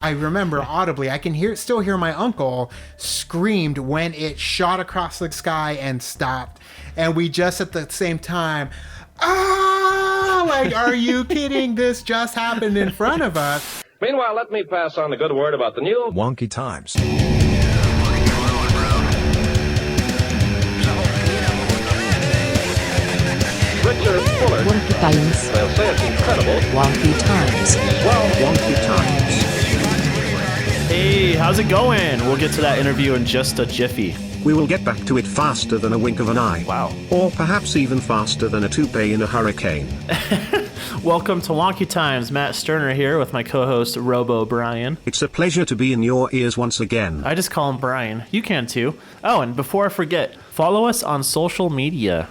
I remember audibly, I can still hear my uncle screamed when it shot across the sky and stopped. And we just at the same time, like, are you kidding? This just happened in front of us. Meanwhile, let me pass on the good word about the new Wonky Times. Richard Fuller. Wonky Times. They'll say it's incredible. Wonky Times. Well, Wonky Times. Hey, how's it going? We'll get to that interview in just a jiffy. We will get back to it faster than a wink of an eye. Wow. Or perhaps even faster than a toupee in a hurricane. Welcome to Wonky Times. Matt Sterner here with my co-host Robo Brian. It's a pleasure to be in your ears once again. I just call him Brian. You can too. Oh, and before I forget, follow us on social media.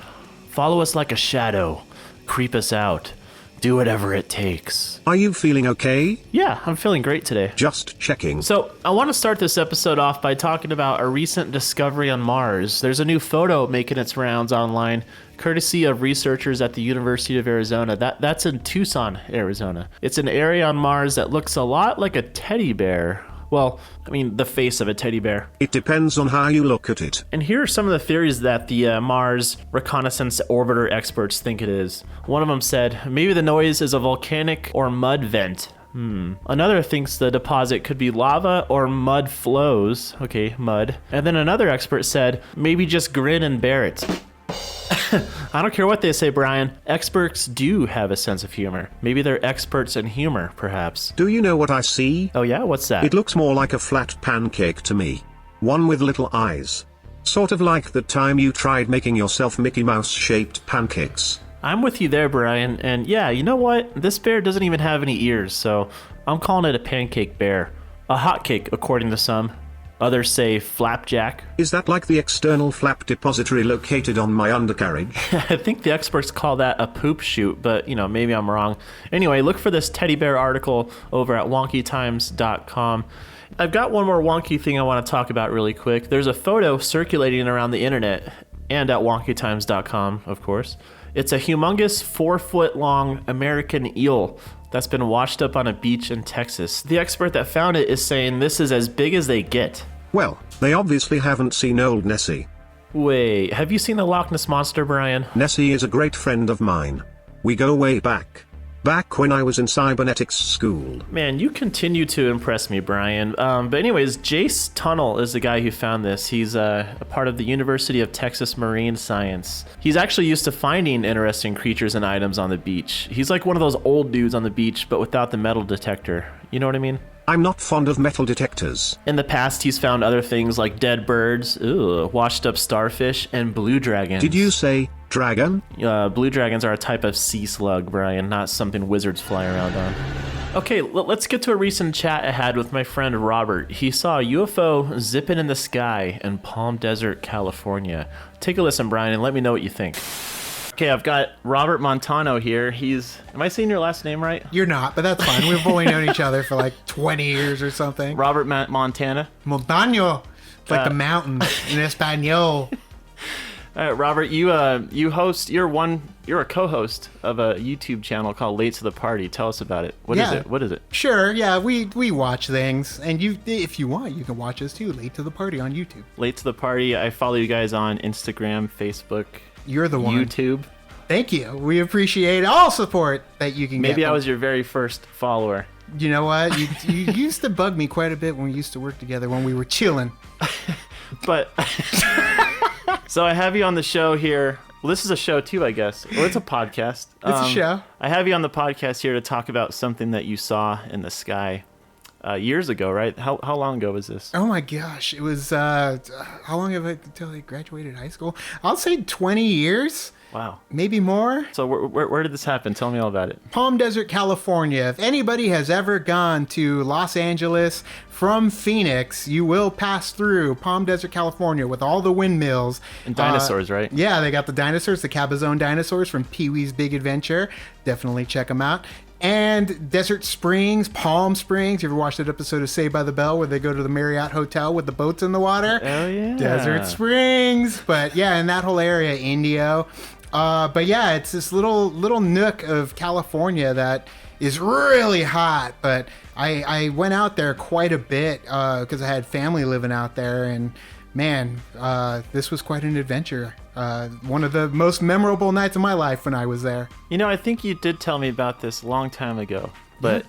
Follow us like a shadow. Creep us out. Do whatever it takes. Are you feeling okay? Yeah, I'm feeling great today. Just checking. So, I want to start this episode off by talking about a recent discovery on Mars. There's a new photo making its rounds online, courtesy of researchers at the University of Arizona. That's in Tucson, Arizona. It's an area on Mars that looks a lot like a teddy bear. Well, I mean, the face of a teddy bear. It depends on how you look at it. And here are some of the theories that the Mars Reconnaissance Orbiter experts think it is. One of them said, maybe the noise is a volcanic or mud vent. Another thinks the deposit could be lava or mud flows. Okay, mud. And then another expert said, maybe just grin and bear it. I don't care what they say, Brian. Experts do have a sense of humor. Maybe they're experts in humor, perhaps. Do you know what I see? Oh yeah? What's that? It looks more like a flat pancake to me. One with little eyes. Sort of like the time you tried making yourself Mickey Mouse-shaped pancakes. I'm with you there, Brian. And yeah, you know what? This bear doesn't even have any ears, so I'm calling it a pancake bear. A hotcake, according to some. Others say flapjack. Is that like the external flap depository located on my undercarriage? I think the experts call that a poop chute, but maybe I'm wrong. Anyway, look for this teddy bear article over at wonkytimes.com. I've got one more wonky thing I want to talk about really quick. There's a photo circulating around the internet and at wonkytimes.com, of course. It's a humongous 4-foot-long American eel that's been washed up on a beach in Texas. The expert that found it is saying this is as big as they get. Well, they obviously haven't seen old Nessie. Wait, have you seen the Loch Ness Monster, Brian? Nessie is a great friend of mine. We go way back. Back when I was in cybernetics school. Man, you continue to impress me, Brian. But anyways, Jace Tunnel is the guy who found this. He's a part of the University of Texas Marine Science. He's actually used to finding interesting creatures and items on the beach. He's like one of those old dudes on the beach, but without the metal detector. You know what I mean? I'm not fond of metal detectors. In the past, he's found other things like dead birds, washed up starfish, and blue dragons. Did you say dragon? Blue dragons are a type of sea slug, Brian, not something wizards fly around on. Okay, let's get to a recent chat I had with my friend Robert. He saw a UFO zipping in the sky in Palm Desert, California. Take a listen, Brian, and let me know what you think. Okay, I've got Robert Montano here. Am I saying your last name right? You're not, but that's fine. We've only known each other for like 20 years or something. Robert Montana. Montano. It's like the mountains in Espanol. All right, Robert, you're a co-host of a YouTube channel called Late to the Party. Tell us about it. What is it? Sure, yeah, we watch things, and if you want, you can watch us too. Late to the Party on YouTube. Late to the Party. I follow you guys on Instagram, Facebook. You're the one. YouTube. Thank you. We appreciate all support that you can get. Maybe I was your very first follower. You know what? You used to bug me quite a bit when we used to work together when we were chilling. But so I have you on the show here. Well, this is a show too, I guess. Well, it's a podcast. It's a show. I have you on the podcast here to talk about something that you saw in the sky years ago, right? How long ago was this? Oh my gosh. It was, how long have I until I graduated high school? I'll say 20 years. Wow. Maybe more. So where did this happen? Tell me all about it. Palm Desert, California. If anybody has ever gone to Los Angeles from Phoenix, you will pass through Palm Desert, California with all the windmills. And dinosaurs, right? Yeah, they got the dinosaurs, the Cabazon dinosaurs from Pee-wee's Big Adventure. Definitely check them out. And Desert Springs, Palm Springs. You ever watched that episode of Saved by the Bell where they go to the Marriott Hotel with the boats in the water? Oh, yeah. Desert Springs. But yeah, in that whole area, Indio. But yeah, it's this little nook of California that is really hot. But I went out there quite a bit because I had family living out there, and man, this was quite an adventure. One of the most memorable nights of my life when I was there. I think you did tell me about this a long time ago, but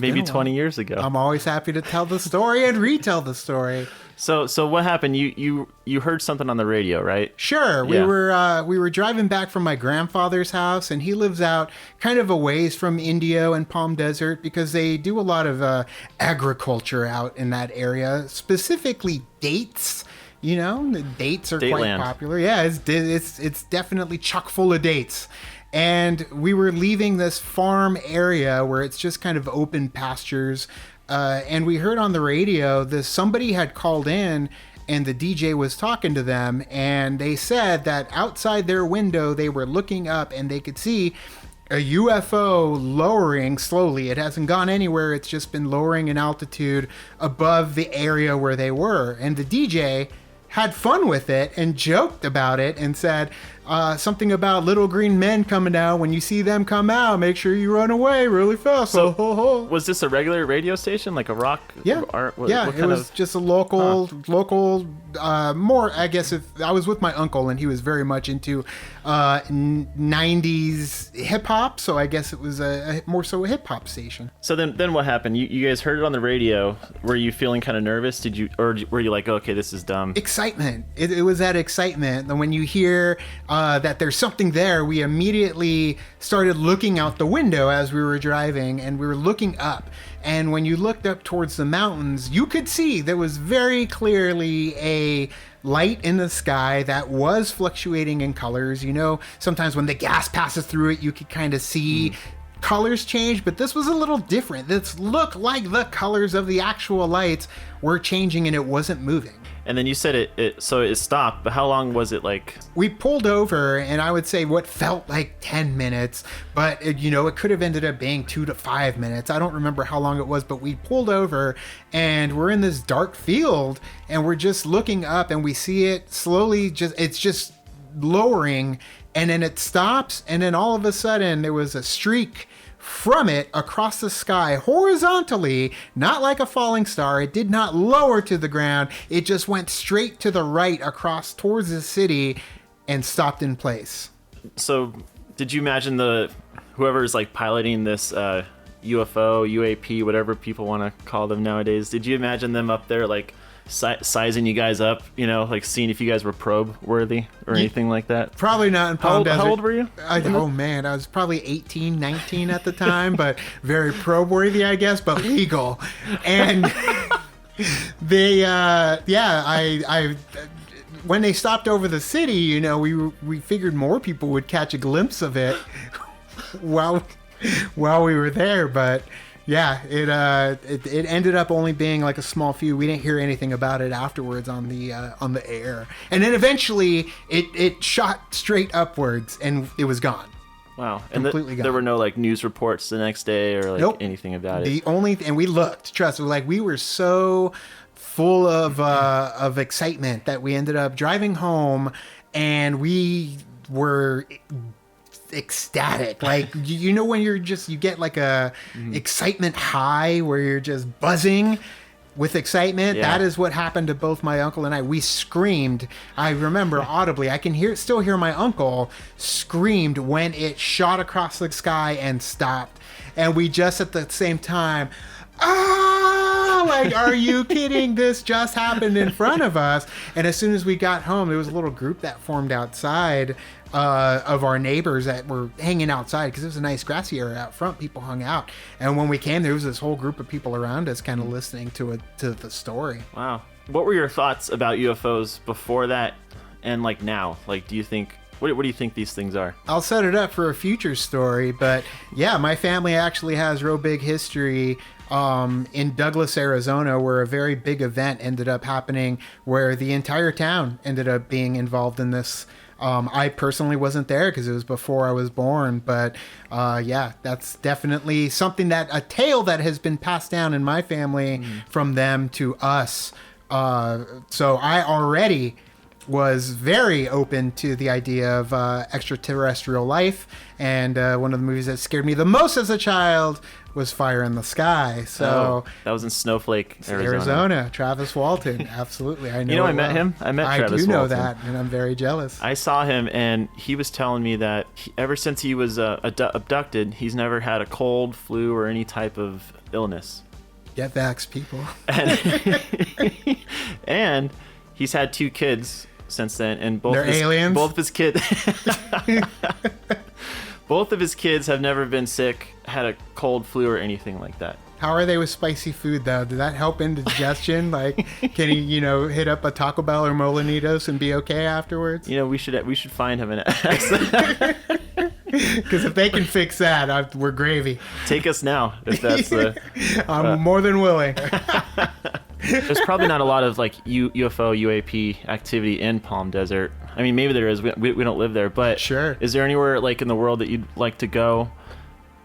maybe 20 years ago. I'm always happy to tell the story and retell the story. So what happened? You heard something on the radio, right? Sure. Yeah. We were driving back from my grandfather's house, and he lives out kind of a ways from Indio and Palm Desert because they do a lot of agriculture out in that area, specifically dates. The dates are quite popular. Yeah, it's definitely chock full of dates. And we were leaving this farm area where it's just kind of open pastures. And we heard on the radio somebody had called in and the DJ was talking to them. And they said that outside their window, they were looking up and they could see a UFO lowering slowly. It hasn't gone anywhere. It's just been lowering in altitude above the area where they were. And the DJ had fun with it and joked about it and said something about little green men coming out. When you see them come out, make sure you run away really fast. So, was this a regular radio station, like a rock? Yeah, what it was just a local, more, I guess, if I was with my uncle and he was very much into 90s hip hop, so I guess it was more so a hip hop station. So then what happened? You guys heard it on the radio. Were you feeling kind of nervous? Or were you like, okay, this is dumb? Excitement. It was that excitement. And when you hear that there's something there, we immediately started looking out the window as we were driving, and we were looking up. And when you looked up towards the mountains, you could see there was very clearly a light in the sky that was fluctuating in colors. Sometimes when the gas passes through it, you could kind of see colors change, but this was a little different. This looked like the colors of the actual lights were changing and it wasn't moving. And then you said it stopped, but how long was it like? We pulled over, and I would say what felt like 10 minutes, but it could have ended up being 2 to 5 minutes. I don't remember how long it was, but we pulled over and we're in this dark field and we're just looking up and we see it slowly, it's just lowering, and then it stops, and then all of a sudden there was a streak from it across the sky horizontally, not like a falling star. It did not lower to the ground. It just went straight to the right across towards the city and stopped in place. So did you imagine whoever's like piloting this UFO, UAP, whatever people want to call them nowadays, did you imagine them up there like sizing you guys up, like seeing if you guys were probe worthy or anything like that? Probably not in Palm Desert. How old were you? Oh man, I was probably 18, 19 at the time, but very probe worthy, I guess, but legal. And they, I when they stopped over the city, we figured more people would catch a glimpse of it while we were there, but yeah, it ended up only being like a small few. We didn't hear anything about it afterwards on the air, and then eventually it shot straight upwards and it was gone. Wow, completely gone. There were no like news reports the next day or like anything about it. And we looked. Trust me, we were so full of excitement that we ended up driving home, and we were ecstatic, like when you get like a excitement high where you're just buzzing with excitement. Yeah. That is what happened to both my uncle and I. We screamed. I remember audibly. I can still hear my uncle screamed when it shot across the sky and stopped, and we just at the same time, like, are you kidding? This just happened in front of us. And as soon as we got home, there was a little group that formed outside of our neighbors that were hanging outside because it was a nice grassy area out front. People hung out, and when we came, there was this whole group of people around us kind of listening to the story. Wow. What were your thoughts about UFOs before that and like now? Like, do you think what do you think these things are? I'll set it up for a future story, but yeah, my family actually has real big history in Douglas, Arizona, where a very big event ended up happening where the entire town ended up being involved in this. I personally wasn't there because it was before I was born, but yeah, that's definitely something a tale that has been passed down in my family from them to us. So I already was very open to the idea of extraterrestrial life. And one of the movies that scared me the most as a child was Fire in the Sky. So that was in Snowflake, Arizona. Travis Walton. Absolutely. I know. You know, I it met well. him. I met Travis I do know Walton. that, and I'm very jealous. I saw him, and he was telling me that ever since he was abducted, he's never had a cold, flu, or any type of illness. Get vaxxed, people. And he's had 2 kids since then, and They're aliens? Both of his kids. Both of his kids have never been sick, had a cold, flu, or anything like that. How are they with spicy food, though? Did that help indigestion? Like, can he, hit up a Taco Bell or Molinitos and be okay afterwards? We should find him and ask them. Because if they can fix that, we're gravy. Take us now, if that's the... I'm more than willing. There's probably not a lot of like UFO, UAP activity in Palm Desert. I mean, maybe there is. We don't live there, but Sure. Is there anywhere like in the world that you'd like to go?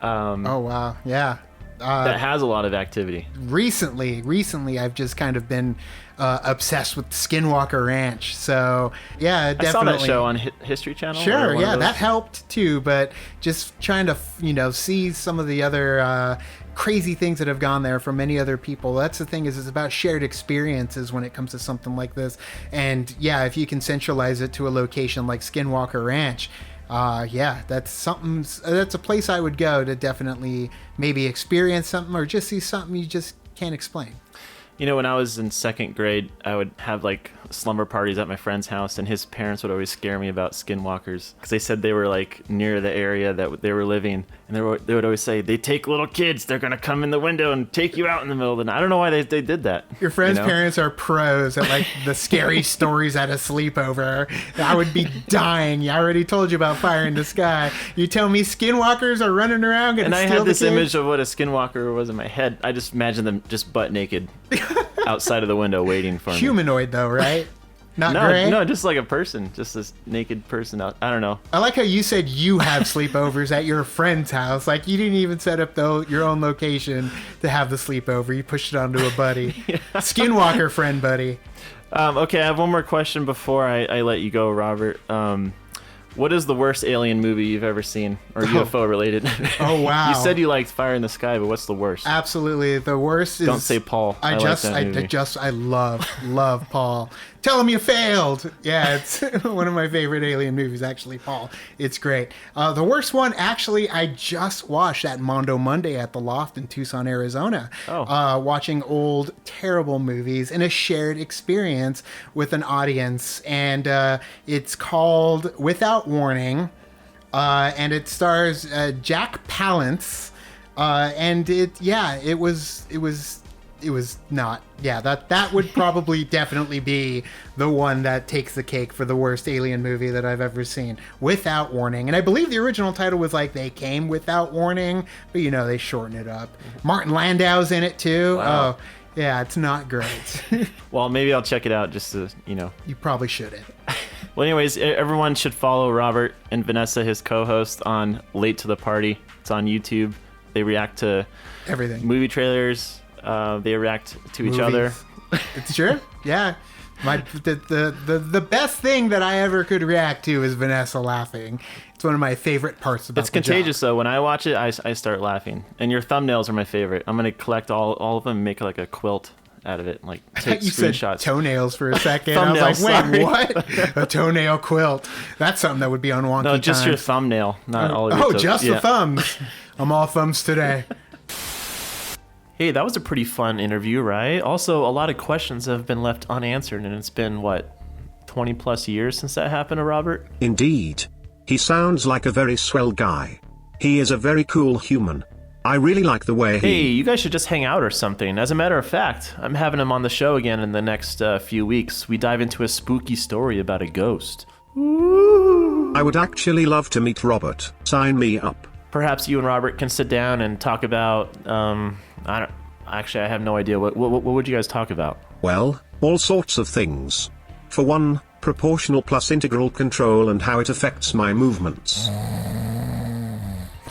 Oh, wow. Yeah. That has a lot of activity. Recently, I've just kind of been obsessed with Skinwalker Ranch. So, yeah, definitely. I saw that show on History Channel. Sure, yeah, that helped too. But just trying to, see some of the other crazy things that have gone there from many other people. That's the thing, is it's about shared experiences when it comes to something like this. And yeah, if you can centralize it to a location like Skinwalker Ranch, that's a place I would go to definitely maybe experience something or just see something you just can't explain. When I was in 2nd grade, I would have like slumber parties at my friend's house, and his parents would always scare me about skinwalkers because they said they were like near the area that they were living, and they would always say, they take little kids, they're gonna come in the window and take you out in the middle of the night. I don't know why they did that. Your friend's parents are pros at like the scary stories at a sleepover. I would be dying. I already told you about Fire in the Sky. You tell me skinwalkers are running around and I steal had this the kids? image of what a skinwalker was in my head. I just imagined them just butt naked outside of the window waiting for me. Humanoid though, right? Not gray? No, just like a person, just this naked person out. I don't know. I like how you said you have sleepovers at your friend's house. Like you didn't even set up your own location to have the sleepover. You pushed it onto a buddy. Yeah. Skinwalker friend buddy. Okay, I have one more question before I let you go, Robert. What is the worst alien movie you've ever seen, or UFO related? Oh wow! You said you liked Fire in the Sky, but what's the worst? Absolutely, the worst is. Don't say Paul. I love Paul. Tell him you failed. Yeah, it's one of my favorite alien movies, actually, Paul. It's great. The worst one, actually, I just watched at Mondo Monday at the Loft in Tucson, Arizona. Watching old, terrible movies in a shared experience with an audience. And it's called Without Warning. And it stars Jack Palance. And it was not. Yeah, that would probably definitely be the one that takes the cake for the worst alien movie that I've ever seen. Without Warning. And I believe the original title was like They Came Without Warning, but they shorten it up. Martin Landau's in it too. Wow. Oh, yeah, it's not great. Well, maybe I'll check it out just to, You probably shouldn't. Well, anyways, everyone should follow Robert and Vanessa, his co-host, on Late to the Party. It's on YouTube. They react to Everything. movie trailers. They react to each other. It's true. Yeah. The best thing that I ever could react to is Vanessa laughing. It's one of my favorite parts about It's contagious, though. When I watch it, I start laughing. And your thumbnails are my favorite. I'm going to collect all of them and make like a quilt out of it. Like take you screenshots. said toenails for a second. I was like, wait, what? A toenail quilt. That's something that would be on Wonky No, just Times. your thumbnail, not all of your toes. Just the thumbs. I'm all thumbs today. Hey, that was a pretty fun interview, right? Also, a lot of questions have been left unanswered, and it's been, 20 plus years since that happened to Robert? Indeed. He sounds like a very swell guy. He is a very cool human. I really like the way Hey, you guys should just hang out or something. As a matter of fact, I'm having him on the show again in the next few weeks. We dive into a spooky story about a ghost. I would actually love to meet Robert. Sign me up. Perhaps you and Robert can sit down and talk about, I have no idea. What would you guys talk about? Well, all sorts of things. For one, proportional plus integral control and how it affects my movements.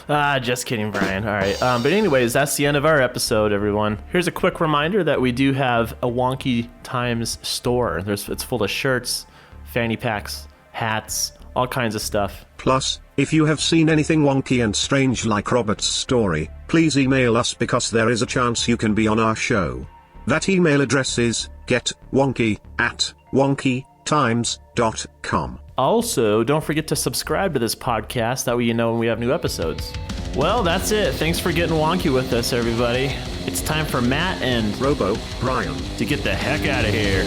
Just kidding, Brian. All right. But anyways, that's the end of our episode, everyone. Here's a quick reminder that we do have a Wonky Times store. It's full of shirts, fanny packs, hats, all kinds of stuff. Plus, if you have seen anything wonky and strange like Robert's story, please email us because there is a chance you can be on our show. That email address is getwonky@wonkytimes.com. Also, don't forget to subscribe to this podcast. That way you know when we have new episodes. Well, that's it. Thanks for getting wonky with us, everybody. It's time for Matt and Robo Brian to get the heck out of here.